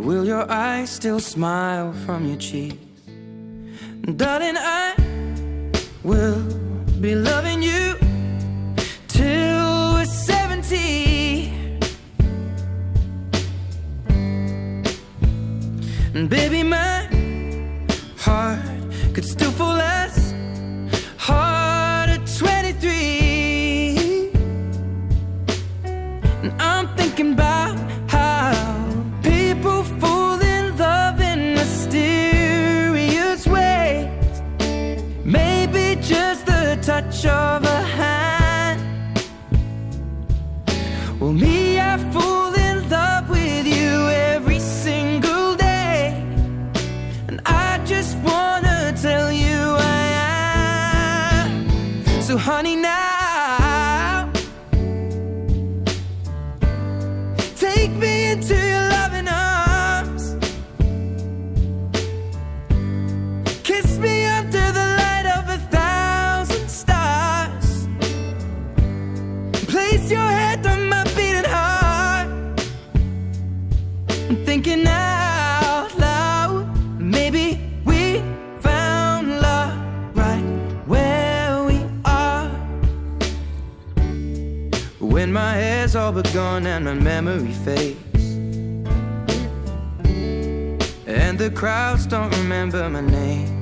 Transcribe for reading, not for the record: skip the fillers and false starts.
Will your eyes still smile from your cheeks? Darling, I will be loving you till we're 70. And baby, my heart could still fall as hard at 23. And I'm thinking about how people fall in love in mysterious ways. Maybe just the touch of a hand. Well, me, I fall in love with you every single day, and I just wanna tell you I am. So honey, now take me into your loving arms. Kiss me under the light of 1,000 stars. Place your head on my beating heart. I'm thinking out loud, maybe we found love right where we are. When my hair's all but gone and my memory fades, and the crowds don't remember my name,